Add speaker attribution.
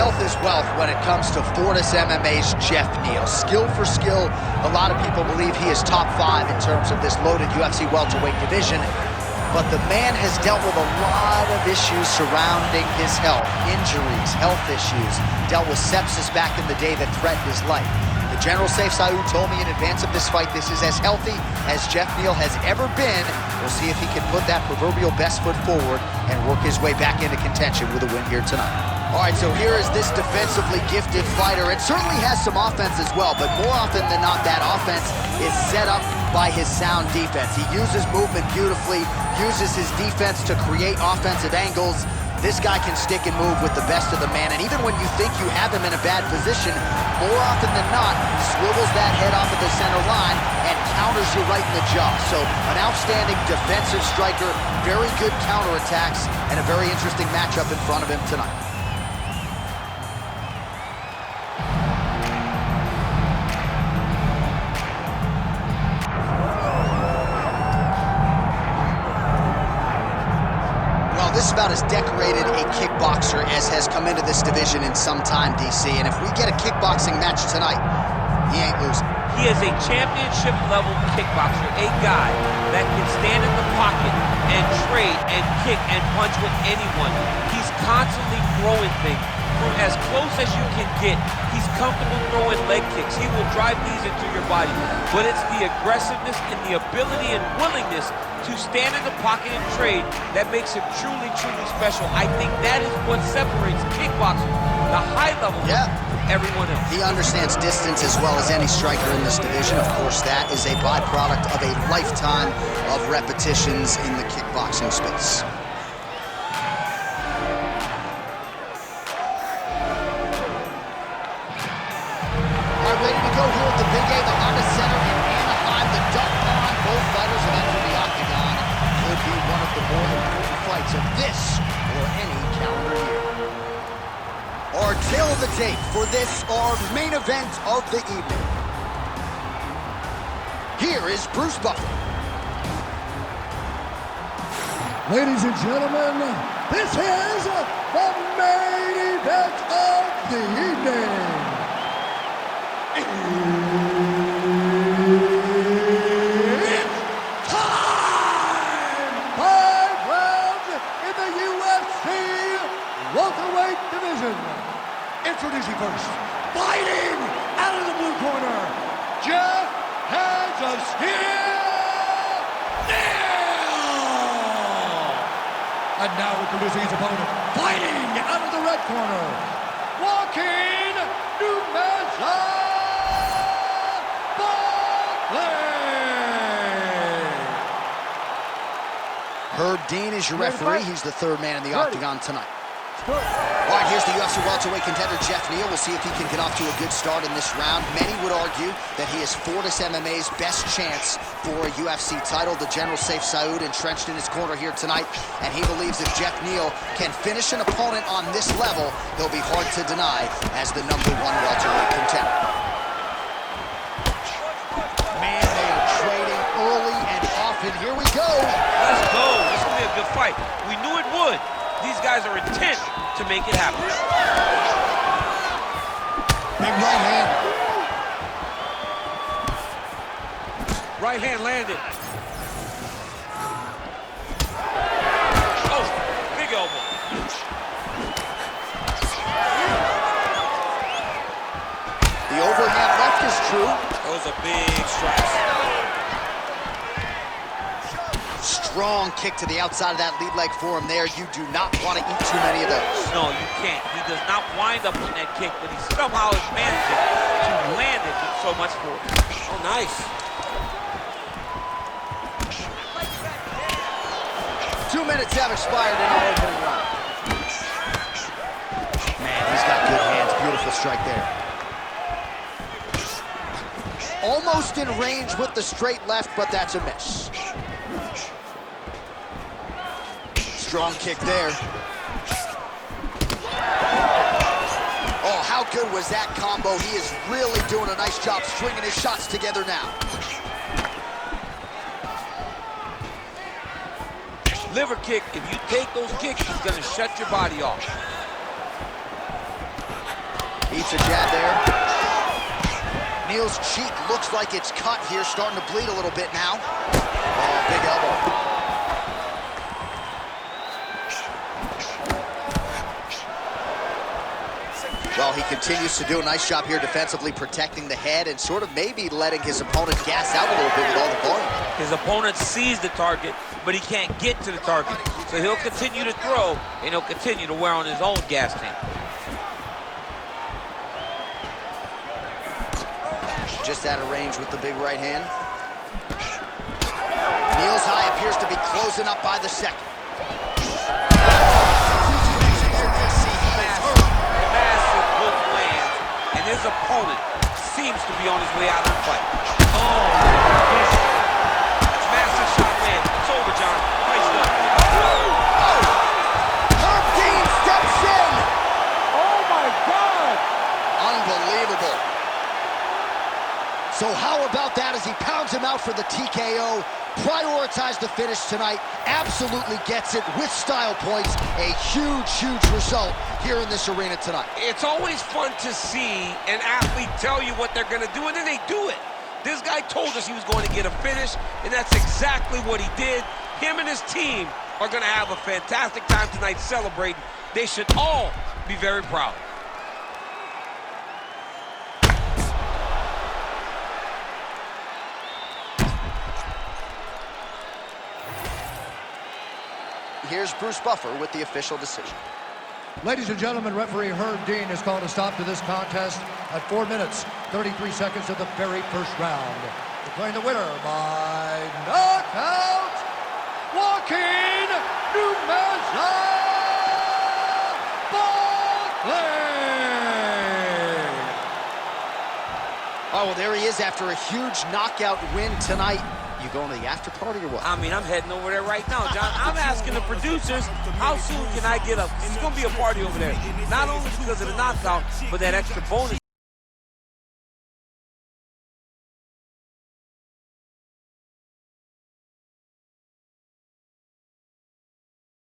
Speaker 1: health is wealth when it comes to Fortis MMA's Geoff Neal. Skill for skill, a lot of people believe he is top 5 in terms of this loaded UFC welterweight division. But the man has dealt with a lot of issues surrounding his health. Injuries, health issues, dealt with sepsis back in the day that threatened his life. The General Saif Saud told me in advance of this fight this is as healthy as Geoff Neal has ever been. We'll see if he can put that proverbial best foot forward and work his way back into contention with a win here tonight. All right, so here is this defensively gifted fighter. It certainly has some offense as well, but more often than not, that offense is set up by his sound defense. He uses movement beautifully, uses his defense to create offensive angles. This guy can stick and move with the best of the man, and even when you think you have him in a bad position, more often than not, swivels that head off of the center line and counters you right in the jaw. So an outstanding defensive striker, very good counterattacks, and a very interesting matchup in front of him tonight. This is about as decorated a kickboxer as has come into this division in some time, DC. And if we get a kickboxing match tonight, he ain't losing.
Speaker 2: He is a championship-level kickboxer, a guy that can stand in the pocket and trade and kick and punch with anyone. He's constantly throwing things from as close as you can get. He's comfortable throwing leg kicks. He will drive these into your body. But it's the aggressiveness and the ability and willingness to stand in the pocket and trade that makes him truly, truly special. I think that is what separates kickboxing, the high level, from everyone else.
Speaker 1: He understands distance as well as any striker in this division. Of course, that is a byproduct of a lifetime of repetitions in the kickboxing space. All right, ready to go here at the Big A, the Honda Center in Anaheim, the Duck Pond. Both fighters have entered the octagon. Could be one of the more important fights of this or any calendar year. Our tail of the tape for this, our main event of the evening. Here is Bruce Buckley.
Speaker 3: Ladies and gentlemen, this is the main event of the evening. It's time! 5 rounds in the UFC welterweight division. Introducing first, fighting out of the blue corner, Geoff Hands of Steel, Neal! And now introducing his opponent, fighting out of the red corner, walking New Mexico, Buckley!
Speaker 1: Herb Dean is your referee. He's the third man in the octagon tonight. All right, here's the UFC welterweight contender, Geoff Neal. We'll see if he can get off to a good start in this round. Many would argue that he is Fortis MMA's best chance for a UFC title. The General Saif Saud entrenched in his corner here tonight, and he believes if Geoff Neal can finish an opponent on this level, he'll be hard to deny as the #1 welterweight contender. Man, they are trading early and often. Here we go.
Speaker 2: Let's go. This will be a good fight. We knew it would. These guys are intent to make it happen.
Speaker 1: Big right hand.
Speaker 2: Right hand landed. Oh, big elbow.
Speaker 1: The overhand left is true.
Speaker 2: Those are big strikes.
Speaker 1: Strong kick to the outside of that lead leg for him there. You do not want to eat too many of those.
Speaker 2: No, you can't. He does not wind up on that kick, but he somehow has managed to land it with so much force. Oh, nice.
Speaker 1: 2 minutes have expired in our opening round. Man, he's got good hands. Beautiful strike there. Almost in range with the straight left, but that's a miss. Strong kick there. Oh, how good was that combo? He is really doing a nice job stringing his shots together now.
Speaker 2: Liver kick, if you take those kicks, he's gonna shut your body off.
Speaker 1: keeps a jab there. Neal's cheek looks like it's cut here, starting to bleed a little bit now. Oh, big elbow. Well, he continues to do a nice job here defensively, protecting the head and sort of maybe letting his opponent gas out a little bit with all the volume.
Speaker 2: His opponent sees the target, but he can't get to the target. So he'll continue to throw, and he'll continue to wear on his own gas tank.
Speaker 1: Just out of range with the big right hand. Neal's high appears to be closing up by the second.
Speaker 2: His opponent seems to be on his way out of the fight.
Speaker 3: Oh,
Speaker 2: massive shot man. It's over, John. Nice done.
Speaker 1: Herb Dean steps in.
Speaker 3: oh my God!
Speaker 1: Unbelievable. So how about that as he pounds him out for the TKO? Prioritized the finish tonight. Absolutely gets it with style points. A huge, huge result here in this arena tonight.
Speaker 2: It's always fun to see an athlete tell you what they're going to do, and then they do it. This guy told us he was going to get a finish, and that's exactly what he did. Him and his team are going to have a fantastic time tonight celebrating. They should all be very proud.
Speaker 1: Here's Bruce Buffer with the official decision.
Speaker 3: Ladies and gentlemen, referee Herb Dean has called a stop to this contest at 4 minutes, 33 seconds of the very first round. Declaring the winner by knockout, walking Buckley.
Speaker 1: Oh, well, there he is after a huge knockout win tonight. You going to the after party or what?
Speaker 2: I mean, I'm heading over there right now, John. I'm asking the producers, how soon can I get up? It's going to be a party over there. Not only because of the knockout, but that extra bonus.